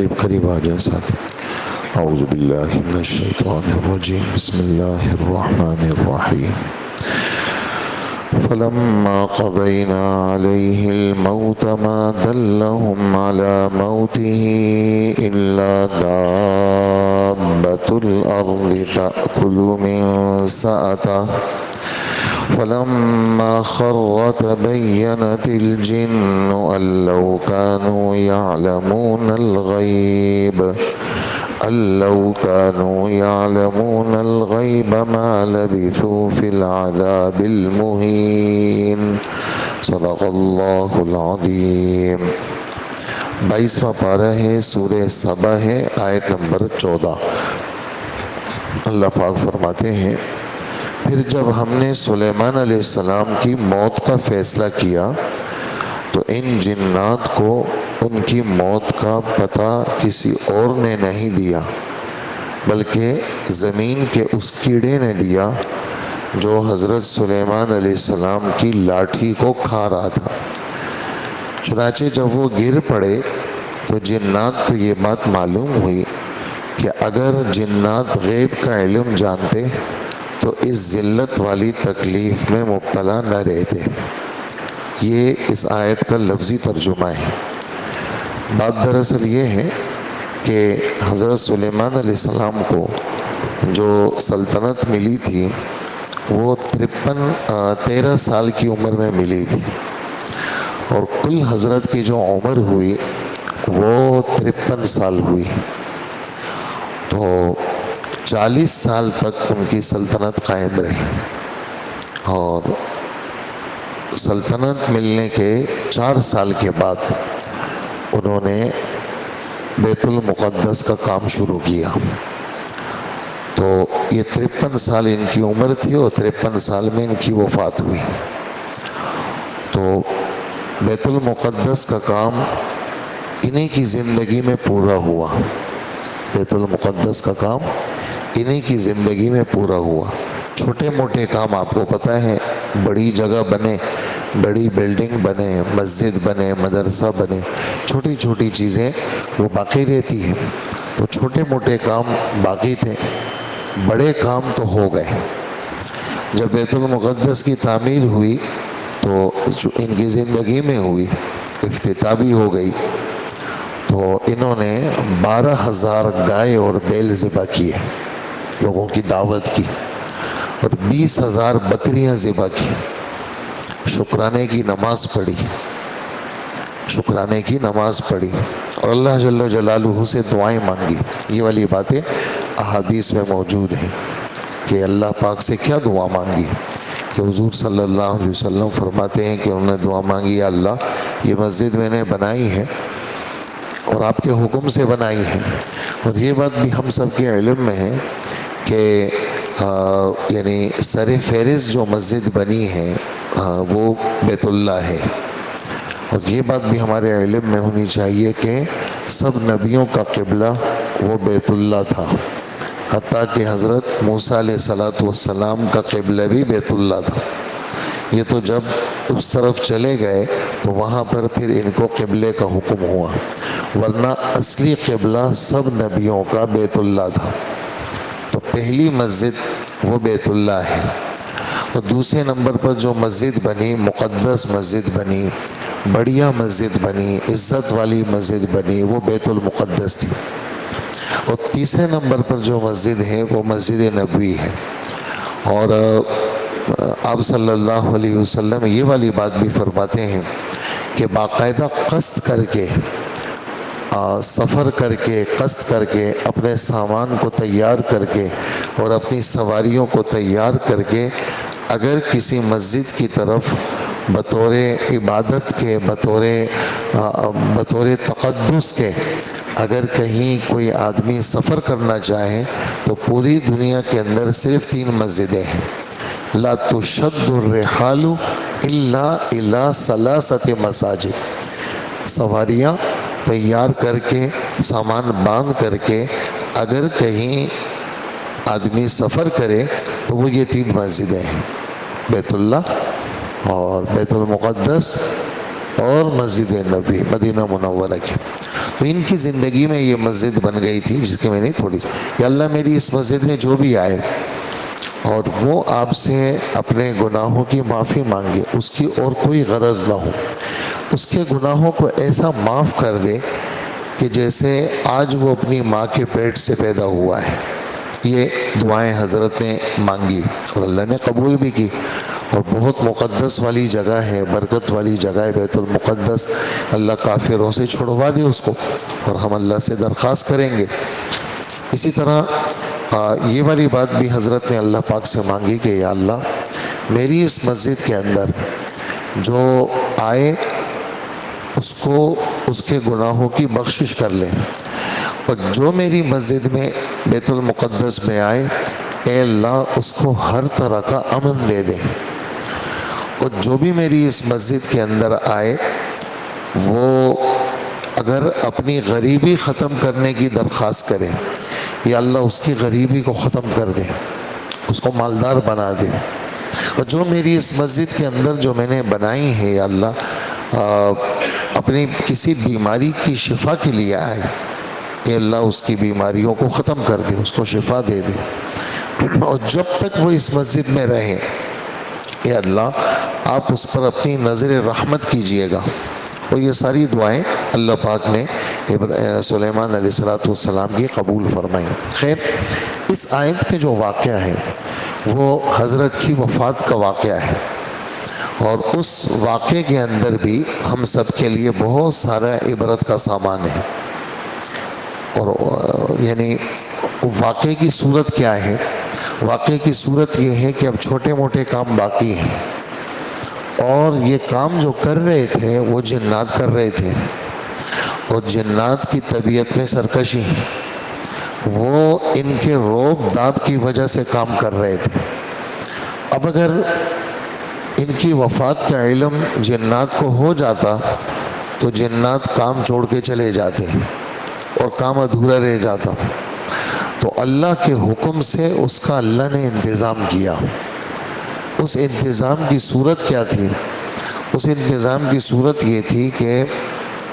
قریب قریب آ جائیں ساتھ. اعوذ باللہ من الشیطان الرجیم. بسم اللہ الرحمن الرحیم. فلما قضينا عليه الموت ما دلهم على موته إلا دابة الأرض تأكل من سأته فلما خر تبينت الجن أن لو كانوا يعلمون الغيب ما لبثوا في العذاب المهين. صدق اللہ العظیم. 22واں پارہ ہے، سورہ سبا ہے، آیت نمبر 14. اللہ پاک فرماتے ہیں پھر جب ہم نے سلیمان علیہ السلام کی موت کا فیصلہ کیا تو ان جنات کو ان کی موت کا پتہ کسی اور نے نہیں دیا بلکہ زمین کے اس کیڑے نے دیا جو حضرت سلیمان علیہ السلام کی لاٹھی کو کھا رہا تھا. چنانچہ جب وہ گر پڑے تو جنات کو یہ بات معلوم ہوئی کہ اگر جنات غیب کا علم جانتے تو اس ذلت والی تکلیف میں مبتلا نہ رہتے. یہ اس آیت کا لفظی ترجمہ ہے. بات دراصل یہ ہے کہ حضرت سلیمان علیہ السلام کو جو سلطنت ملی تھی وہ 13 سال کی عمر میں ملی تھی، اور کل حضرت کی جو عمر ہوئی وہ 53 سال ہوئی. تو 40 سال تک ان کی سلطنت قائم رہی، اور سلطنت ملنے کے 4 سال کے بعد انہوں نے بیت المقدس کا کام شروع کیا. تو یہ 53 سال ان کی عمر تھی اور 53 سال میں ان کی وفات ہوئی. تو بیت المقدس کا کام انہی کی زندگی میں پورا ہوا. بیت المقدس کا کام انہی کی زندگی میں پورا ہوا. چھوٹے موٹے کام آپ کو پتہ ہے، بڑی جگہ بنے، بڑی بلڈنگ بنے، مسجد بنے، مدرسہ بنے، چھوٹی چھوٹی چیزیں وہ باقی رہتی ہیں. تو چھوٹے موٹے کام باقی تھے، بڑے کام تو ہو گئے. جب بیت المقدس کی تعمیر ہوئی تو ان کی زندگی میں ہوئی، افتتاح بھی ہو گئی. تو انہوں نے 12,000 گائے اور بیل ذبح کیے، لوگوں کی دعوت کی، اور 20,000 بکریاں ذبح کی. شکرانے کی نماز پڑھی اور اللہ جل جلالہ سے دعائیں مانگی. یہ والی باتیں احادیث میں موجود ہیں کہ اللہ پاک سے کیا دعا مانگی. کہ حضور صلی اللہ علیہ وسلم فرماتے ہیں کہ انہوں نے دعا مانگی، یا اللہ یہ مسجد میں نے بنائی ہے اور آپ کے حکم سے بنائی ہے، اور یہ بات بھی ہم سب کے علم میں ہے کہ یعنی سر فہرست جو مسجد بنی ہے وہ بیت اللہ ہے. اور یہ بات بھی ہمارے علم میں ہونی چاہیے کہ سب نبیوں کا قبلہ وہ بیت اللہ تھا، حتیٰ کہ حضرت موسیٰ علیہ السلام کا قبلہ بھی بیت اللہ تھا. یہ تو جب اس طرف چلے گئے تو وہاں پر پھر ان کو قبلے کا حکم ہوا، ورنہ اصلی قبلہ سب نبیوں کا بیت اللہ تھا. تو پہلی مسجد وہ بیت اللہ ہے. اور دوسرے نمبر پر جو مسجد بنی، مقدس مسجد بنی، بڑھیا مسجد بنی، عزت والی مسجد بنی، وہ بیت المقدس تھی. اور تیسرے نمبر پر جو مسجد ہے وہ مسجد نبوی ہے. اور آپ صلی اللہ علیہ وسلم یہ والی بات بھی فرماتے ہیں کہ باقاعدہ قصد کر کے، سفر کر کے، قصد کر کے، اپنے سامان کو تیار کر کے اور اپنی سواریوں کو تیار کر کے اگر کسی مسجد کی طرف بطور عبادت کے، بطور تقدس کے اگر کہیں کوئی آدمی سفر کرنا چاہے تو پوری دنیا کے اندر صرف 3 مسجدیں ہیں. لا تشد الرحال الا الى 3 مساجد. سواریاں تیار کر کے، سامان باندھ کر کے اگر کہیں آدمی سفر کرے تو وہ یہ 3 مسجدیں ہیں، بیت اللہ اور بیت المقدس اور مسجد نبوی مدینہ منورہ کی. تو ان کی زندگی میں یہ مسجد بن گئی تھی جس کی میں نے تھوڑی کہ اللہ میری اس مسجد میں جو بھی آئے اور وہ آپ سے اپنے گناہوں کی معافی مانگے، اس کی اور کوئی غرض نہ ہو، اس کے گناہوں کو ایسا معاف کر دے کہ جیسے آج وہ اپنی ماں کے پیٹ سے پیدا ہوا ہے۔ یہ دعائیں حضرت نے مانگی اور اللہ نے قبول بھی کی، اور بہت مقدس والی جگہ ہے، برکت والی جگہ ہے بیت المقدس۔ اللہ کافروں سے چھڑوا دے اس کو، اور ہم اللہ سے درخواست کریں گے۔ اسی طرح یہ والی بات بھی حضرت نے اللہ پاک سے مانگی کہ یا اللہ میری اس مسجد کے اندر جو آئے اس کو اس کے گناہوں کی بخشش کر لے، اور جو میری مسجد میں بیت المقدس میں آئے اے اللہ اس کو ہر طرح کا امن دے دے، اور جو بھی میری اس مسجد کے اندر آئے وہ اگر اپنی غریبی ختم کرنے کی درخواست کرے، یا اللہ اس کی غریبی کو ختم کر دے، اس کو مالدار بنا دے، اور جو میری اس مسجد کے اندر جو میں نے بنائی ہے یا اللہ اپنی کسی بیماری کی شفا کے لیے آئے، اے اللہ اس کی بیماریوں کو ختم کر دے، اس کو شفا دے دے، اور جب تک وہ اس مسجد میں رہے اے اللہ آپ اس پر اپنی نظر رحمت کیجئے گا۔ اور یہ ساری دعائیں اللہ پاک نے سلیمان علیہ السلام کی قبول فرمائیں۔ خیر، اس آیت میں جو واقعہ ہے وہ حضرت کی وفات کا واقعہ ہے، اور اس واقعے کے اندر بھی ہم سب کے لیے بہت سارا عبرت کا سامان ہے۔ اور یعنی واقعے کی صورت کیا ہے؟ واقعے کی صورت یہ ہے کہ اب چھوٹے موٹے کام باقی ہیں، اور یہ کام جو کر رہے تھے وہ جنات کر رہے تھے، اور جنات کی طبیعت میں سرکشی، وہ ان کے روب داب کی وجہ سے کام کر رہے تھے۔ اب اگر ان کی وفات کا علم جنات کو ہو جاتا تو جنات کام چھوڑ کے چلے جاتے اور کام ادھورا رہ جاتا، تو اللہ کے حکم سے اس کا اللہ نے انتظام کیا۔ اس انتظام کی صورت کیا تھی؟ اس انتظام کی صورت یہ تھی کہ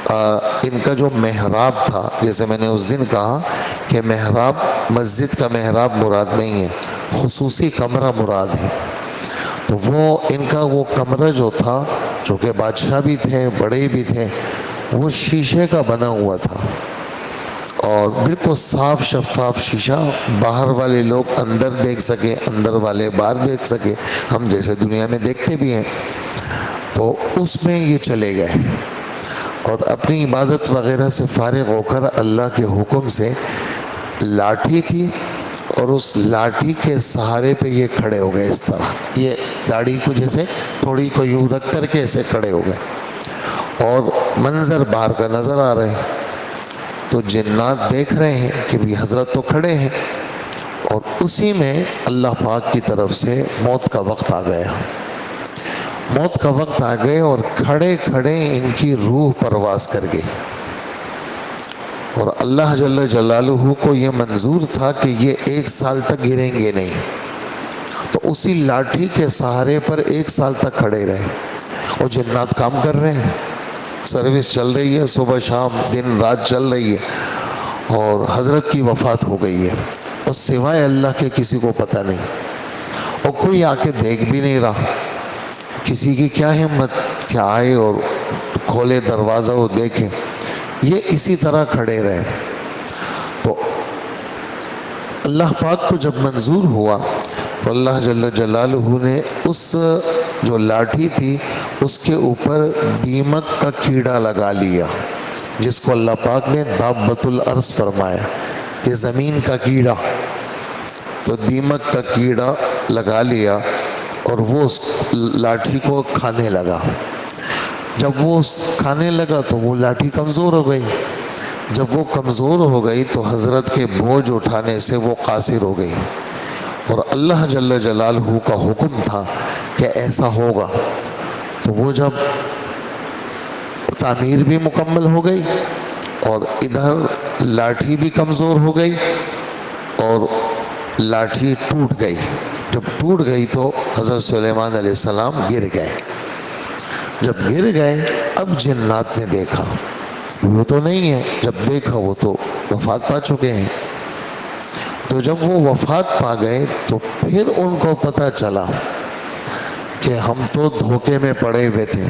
ان کا جو محراب تھا، جیسے میں نے اس دن کہا کہ محراب مسجد کا محراب مراد نہیں ہے، خصوصی کمرہ مراد ہے، تو وہ ان کا وہ کمرہ جو تھا، چونکہ بادشاہ بھی تھے بڑے بھی تھے، وہ شیشے کا بنا ہوا تھا، اور بالکل صاف شفاف شیشہ، باہر والے لوگ اندر دیکھ سکے، اندر والے باہر دیکھ سکے، ہم جیسے دنیا میں دیکھتے بھی ہیں۔ تو اس میں یہ چلے گئے اور اپنی عبادت وغیرہ سے فارغ ہو کر اللہ کے حکم سے، لاٹھی تھی اور اس لاٹھی کے سہارے پہ یہ کھڑے ہو گئے، اس طرح یہ داڑھی کو جیسے تھوڑی کو یوں رکھ کر کے ایسے کھڑے ہو گئے، اور منظر باہر کا نظر آ رہے ہیں۔ تو جنات دیکھ رہے ہیں کہ بھی حضرت تو کھڑے ہیں، اور اسی میں اللہ پاک کی طرف سے موت کا وقت آ گیا۔ موت کا وقت آ گئے اور کھڑے کھڑے ان کی روح پرواز کر گئی، اور اللہ جل جلالہ کو یہ منظور تھا کہ یہ 1 سال تک گریں گے نہیں، تو اسی لاٹھی کے سہارے پر 1 سال تک کھڑے رہے، اور جنات کام کر رہے ہیں، سروس چل رہی ہے، صبح شام دن رات چل رہی ہے، اور حضرت کی وفات ہو گئی ہے، اور سوائے اللہ کے کسی کو پتہ نہیں، اور کوئی آ کے دیکھ بھی نہیں رہا۔ کسی کی کیا ہمت کہ آئے اور کھولے دروازہ وہ دیکھے، یہ اسی طرح کھڑے رہے۔ تو اللہ پاک کو جب منظور ہوا تو اللہ جل جلالہ نے اس جو لاٹھی تھی اس کے اوپر دیمک کا کیڑا لگا لیا، جس کو اللہ پاک نے دابۃ الارض فرمایا کہ زمین کا کیڑا، تو دیمک کا کیڑا لگا لیا، اور وہ اس لاٹھی کو کھانے لگا۔ جب وہ کھانے لگا تو وہ لاٹھی کمزور ہو گئی، جب وہ کمزور ہو گئی تو حضرت کے بوجھ اٹھانے سے وہ قاصر ہو گئی، اور اللہ جل جلالہ کا حکم تھا کہ ایسا ہوگا، تو وہ جب تعمیر بھی مکمل ہو گئی اور ادھر لاٹھی بھی کمزور ہو گئی، اور لاٹھی ٹوٹ گئی۔ جب ٹوٹ گئی تو حضرت سلیمان علیہ السلام گر گئے۔ جب گر گئے اب جنات نے دیکھا وہ تو نہیں ہے، جب دیکھا وہ تو وفات پا چکے ہیں۔ تو جب وہ وفات پا گئے تو پھر ان کو پتہ چلا کہ ہم تو دھوکے میں پڑے ہوئے تھے۔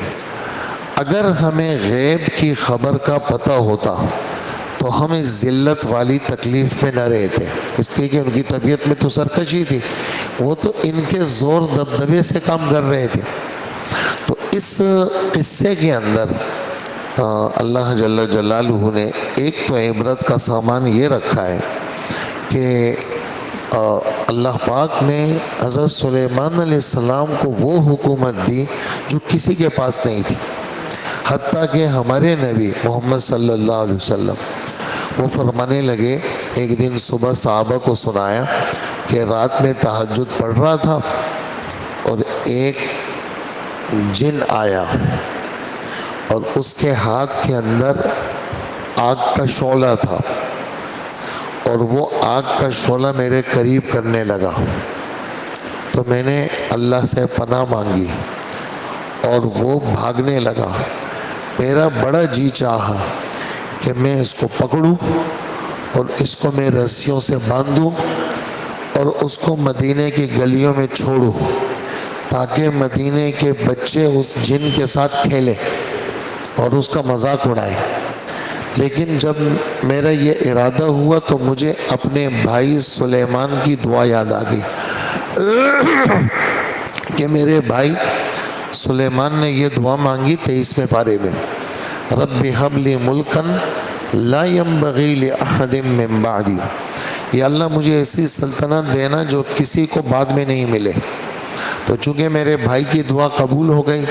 اگر ہمیں غیب کی خبر کا پتہ ہوتا تو ہم اس ذلت والی تکلیف میں نہ رہتے، اس لیے کہ ان کی طبیعت میں تو سرکشی تھی، وہ تو ان کے زور دبدبے سے کام کر رہے تھے۔ تو اس قصے کے اندر اللہ جل جلالہ نے ایک تو عبرت کا سامان یہ رکھا ہے کہ اللہ پاک نے حضرت سلیمان علیہ السلام کو وہ حکومت دی جو کسی کے پاس نہیں تھی، حتیٰ کہ ہمارے نبی محمد صلی اللہ علیہ وسلم وہ فرمانے لگے، ایک دن صبح صحابہ کو سنایا کہ رات میں تہجد پڑھ رہا تھا اور ایک جن آیا اور اس کے ہاتھ کے اندر آگ کا شعلہ تھا، اور وہ آگ کا شعلہ میرے قریب کرنے لگا، تو میں نے اللہ سے پناہ مانگی اور وہ بھاگنے لگا۔ میرا بڑا جی چاہا کہ میں اس کو پکڑوں اور اس کو میں رسیوں سے باندھوں اور اس کو مدینے کی گلیوں میں چھوڑوں تاکہ مدینے کے بچے اس جن کے ساتھ کھیلیں اور اس کا مذاق اڑائیں۔ لیکن جب میرا یہ ارادہ ہوا تو مجھے اپنے بھائی سلیمان کی دعا یاد آ گئی کہ میرے بھائی سلیمان نے یہ دعا مانگی 23ویں پارے میں، رب ہب لی ملکا لا ينبغی لأحد من بعدی، یا اللہ مجھے ایسی سلطنت دینا جو کسی کو بعد میں نہیں ملے۔ تو چونکہ میرے بھائی کی دعا قبول ہو گئی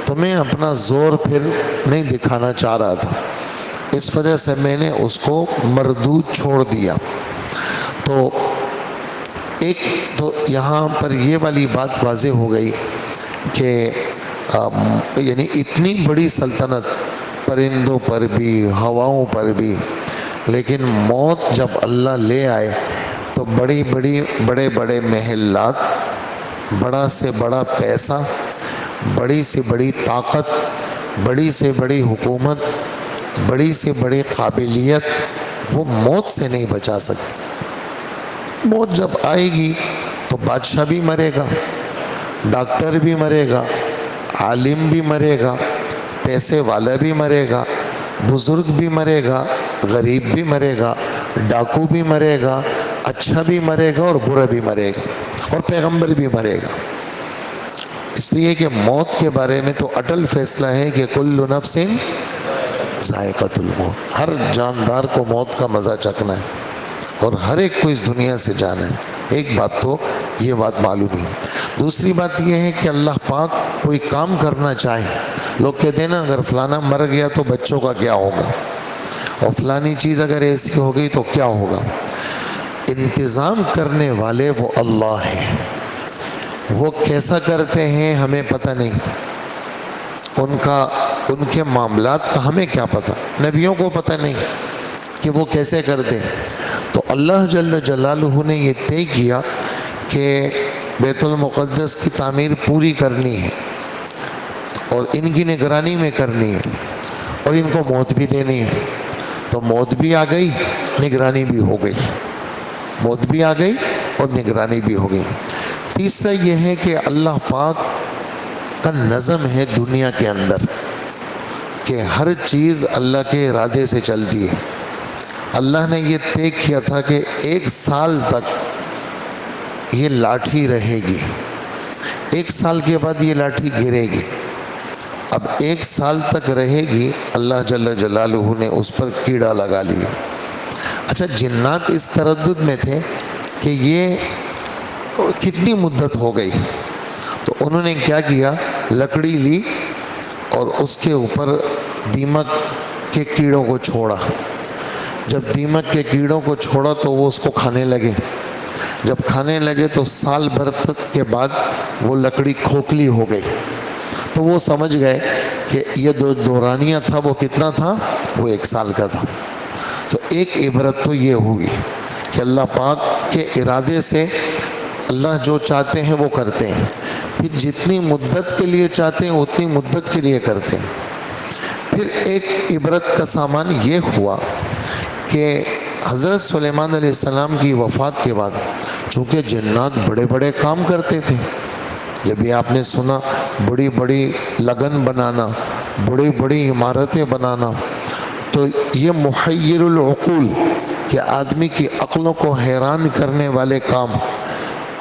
تو میں اپنا زور پھر نہیں دکھانا چاہ رہا تھا، اس وجہ سے میں نے اس کو مردود چھوڑ دیا۔ تو ایک تو یہاں پر یہ والی بات واضح ہو گئی کہ یعنی اتنی بڑی سلطنت پرندوں پر بھی ہواؤں پر بھی، لیکن موت جب اللہ لے آئے تو بڑے بڑے محلات، بڑا سے بڑا پیسہ، بڑی سے بڑی طاقت، بڑی سے بڑی حکومت، بڑی سے بڑی قابلیت، وہ موت سے نہیں بچا سکتی۔ موت جب آئے گی تو بادشاہ بھی مرے گا، ڈاکٹر بھی مرے گا، عالم بھی مرے گا، پیسے والا بھی مرے گا، بزرگ بھی مرے گا، غریب بھی مرے گا، ڈاکو بھی مرے گا، اچھا بھی مرے گا اور برا بھی مرے گا، اور پیغمبر بھی مرے گا۔ اس لیے کہ موت کے بارے میں تو اٹل فیصلہ ہے کہ کل نفس ذائقۃ الموت، ہر جاندار کو موت کا مزہ چکھنا ہے اور ہر ایک کو اس دنیا سے جانا ہے۔ ایک بات تو یہ بات معلوم ہے۔ دوسری بات یہ ہے کہ اللہ پاک کوئی کام کرنا چاہے، لوگ کہتے ہیں نا اگر فلانا مر گیا تو بچوں کا کیا ہوگا، اور فلانی چیز اگر ایسی ہو گئی تو کیا ہوگا۔ انتظام کرنے والے وہ اللہ ہیں، وہ کیسا کرتے ہیں ہمیں پتہ نہیں، ان کے معاملات کا ہمیں کیا پتہ، نبیوں کو پتہ نہیں کہ وہ کیسے کرتے۔ تو اللہ جل جلالہ نے یہ طے کیا کہ بیت المقدس کی تعمیر پوری کرنی ہے اور ان کی نگرانی میں کرنی ہے، اور ان کو موت بھی دینی ہے۔ تو موت بھی آ گئی، نگرانی بھی ہو گئی، موت بھی آ گئی اور نگرانی بھی ہو گئی۔ تیسرا یہ ہے کہ اللہ پاک کا نظم ہے دنیا کے اندر کہ ہر چیز اللہ کے ارادے سے چلتی ہے۔ اللہ نے یہ طے کیا تھا کہ 1 سال تک یہ لاٹھی رہے گی، 1 سال کے بعد یہ لاٹھی گرے گی۔ اب 1 سال تک رہے گی، اللہ جل جلالہ نے اس پر کیڑا لگا لیا۔ اچھا، جنات اس تردد میں تھے کہ یہ کتنی مدت ہو گئی، تو انہوں نے کیا کیا، لکڑی لی اور اس کے اوپر دیمک کے کیڑوں کو چھوڑا۔ جب دیمک کے کیڑوں کو چھوڑا تو وہ اس کو کھانے لگے، جب کھانے لگے تو سال بھر تک کے بعد وہ لکڑی کھوکھلی ہو گئی، تو وہ سمجھ گئے کہ یہ دورانیہ تھا وہ کتنا تھا، وہ 1 سال کا تھا۔ تو ایک عبرت تو یہ ہوئی کہ اللہ پاک کے ارادے سے اللہ جو چاہتے ہیں وہ کرتے ہیں، پھر جتنی مدت کے لیے چاہتے ہیں اتنی مدت کے لیے کرتے ہیں۔ پھر ایک عبرت کا سامان یہ ہوا کہ حضرت سلیمان علیہ السلام کی وفات کے بعد چونکہ جنات بڑے بڑے کام کرتے تھے، جب بھی آپ نے سنا بڑی بڑی لگن بنانا، بڑی بڑی عمارتیں بنانا، تو یہ محیر العقول کہ آدمی کی عقلوں کو حیران کرنے والے کام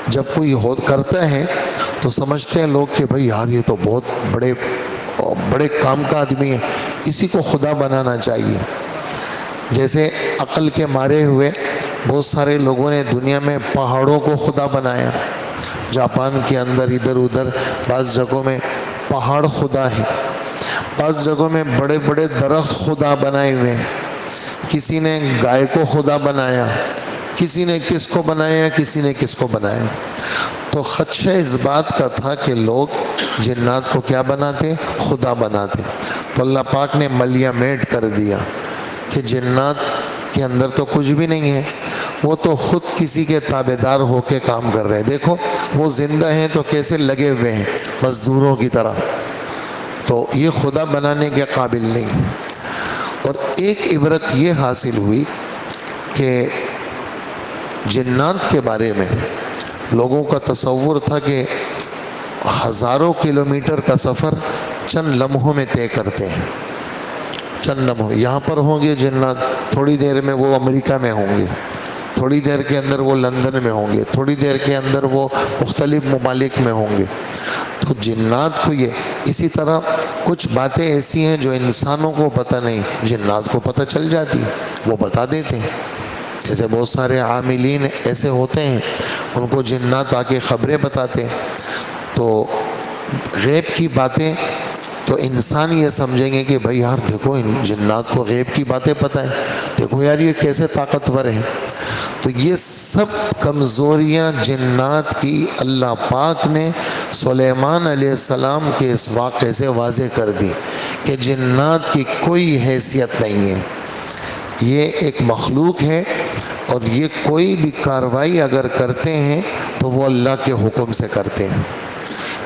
جب کوئی کرتا ہے تو سمجھتے ہیں لوگ کہ بھئی یار یہ تو بہت بڑے بڑے کام کا آدمی ہے، اسی کو خدا بنانا چاہیے۔ جیسے عقل کے مارے ہوئے بہت سارے لوگوں نے دنیا میں پہاڑوں کو خدا بنایا، جاپان کے اندر ادھر ادھر بعض جگہوں میں پہاڑ خدا ہے، بعض جگہوں میں بڑے بڑے درخت خدا بنائے ہوئے ہیں، کسی نے گائے کو خدا بنایا، کسی نے کس کو بنایا، کسی نے کس کو بنایا۔ تو خدشہ اس بات کا تھا کہ لوگ جنات کو کیا بناتے؟ خدا بناتے۔ تو اللہ پاک نے ملیہ میٹ کر دیا کہ جنات کے اندر تو کچھ بھی نہیں ہے، وہ تو خود کسی کے تابع دار ہو کے کام کر رہے ہیں۔ دیکھو وہ زندہ ہیں تو کیسے لگے ہوئے ہیں مزدوروں کی طرح، تو یہ خدا بنانے کے قابل نہیں۔ اور ایک عبرت یہ حاصل ہوئی کہ جنات کے بارے میں لوگوں کا تصور تھا کہ ہزاروں کلومیٹر کا سفر چند لمحوں میں طے کرتے ہیں، چند لمحوں، یہاں پر ہوں گے جنات، تھوڑی دیر میں وہ امریکہ میں ہوں گے، تھوڑی دیر کے اندر وہ لندن میں ہوں گے، تھوڑی دیر کے اندر وہ مختلف ممالک میں ہوں گے۔ تو جنات کو یہ اسی طرح کچھ باتیں ایسی ہیں جو انسانوں کو پتہ نہیں، جنات کو پتہ چل جاتی، وہ بتا دیتے ہیں۔ جیسے بہت سارے عاملین ایسے ہوتے ہیں، ان کو جنات آ کے خبریں بتاتے ہیں، تو غیب کی باتیں تو انسان یہ سمجھیں گے کہ بھئی یار دیکھو ان جنات کو غیب کی باتیں پتہ ہیں، دیکھو یار یہ کیسے طاقتور ہیں۔ تو یہ سب کمزوریاں جنات کی اللہ پاک نے سلیمان علیہ السلام کے اس واقعے سے واضح کر دی کہ جنات کی کوئی حیثیت نہیں ہے، یہ ایک مخلوق ہے، اور یہ کوئی بھی کارروائی اگر کرتے ہیں تو وہ اللہ کے حکم سے کرتے ہیں۔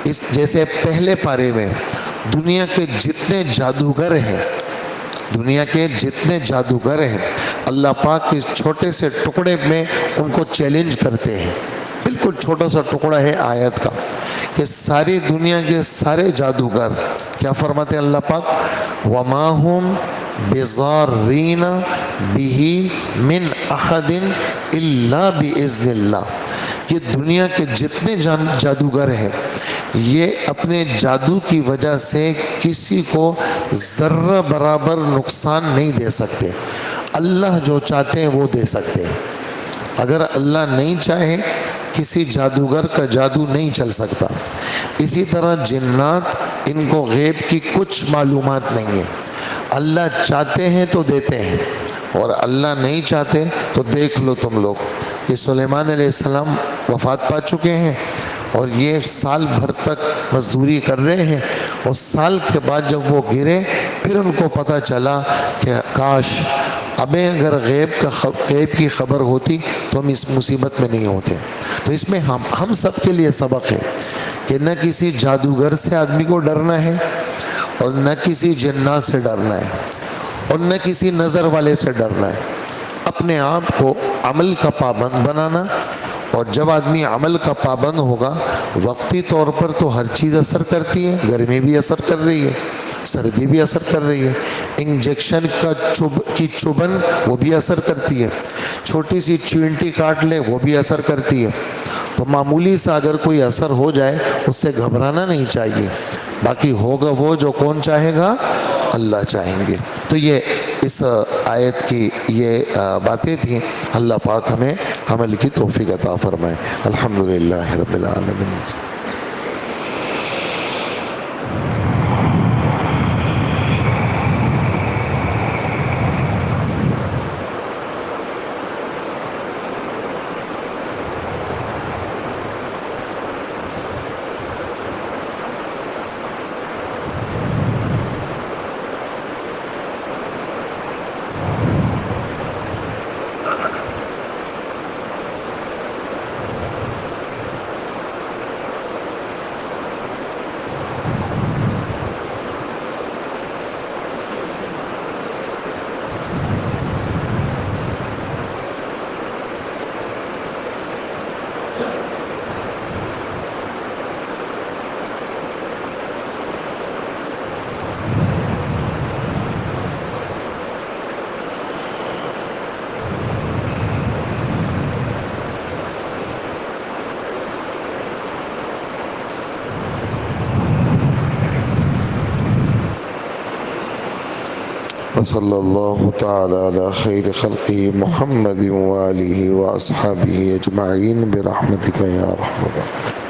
اس جیسے پہلے پارے میں دنیا کے جتنے جادوگر ہیں، دنیا کے جتنے جادوگر ہیں، اللہ پاک کے چھوٹے سے ٹکڑے میں ان کو چیلنج کرتے ہیں، بالکل چھوٹا سا ٹکڑا ہے آیت کا، کہ ساری دنیا کے سارے جادوگر کیا فرماتے ہیں اللہ پاک؟ وَمَا هُمْ بِضَارِّينَ بِهِ مِنْ أَحَدٍ إِلَّا بِإِذْنِ اللَّهِ۔ یہ دنیا کے جتنے جادوگر ہیں یہ اپنے جادو کی وجہ سے کسی کو ذرہ برابر نقصان نہیں دے سکتے، اللہ جو چاہتے ہیں وہ دے سکتے ہیں۔ اگر اللہ نہیں چاہے کسی جادوگر کا جادو نہیں چل سکتا۔ اسی طرح جنات، ان کو غیب کی کچھ معلومات نہیں ہے، اللہ چاہتے ہیں تو دیتے ہیں، اور اللہ نہیں چاہتے تو دیکھ لو تم لوگ کہ سلیمان علیہ السلام وفات پا چکے ہیں، اور یہ سال بھر تک مزدوری کر رہے ہیں، اور سال کے بعد جب وہ گرے پھر ان کو پتہ چلا کہ کاش ابیں اگر غیب کی خبر ہوتی تو ہم اس مصیبت میں نہیں ہوتے۔ تو اس میں ہم سب کے لیے سبق ہے کہ نہ کسی جادوگر سے آدمی کو ڈرنا ہے، اور نہ کسی جنات سے ڈرنا ہے، اور نہ کسی نظر والے سے ڈرنا ہے۔ اپنے آپ کو عمل کا پابند بنانا، اور جب آدمی عمل کا پابند ہوگا، وقتی طور پر تو ہر چیز اثر کرتی ہے، گرمی بھی اثر کر رہی ہے، سردی بھی اثر کر رہی ہے، انجیکشن کی چبھن وہ بھی اثر کرتی ہے، چھوٹی سی چینٹی کاٹ لے وہ بھی اثر کرتی ہے۔ تو معمولی سا اگر کوئی اثر ہو جائے اس سے گھبرانا نہیں چاہیے، باقی ہوگا وہ جو کون چاہے گا؟ اللہ چاہیں گے۔ تو یہ اس آیت کی یہ باتیں تھیں، اللہ پاک ہمیں عمل کی توفیق عطا فرمائے۔ الحمدللہ رب العالمین۔ وصلی اللہ تعالی علی خیر خلقہ محمد وآلہ واصحابہ اجمعین برحمتک یا ارحم الراحمین.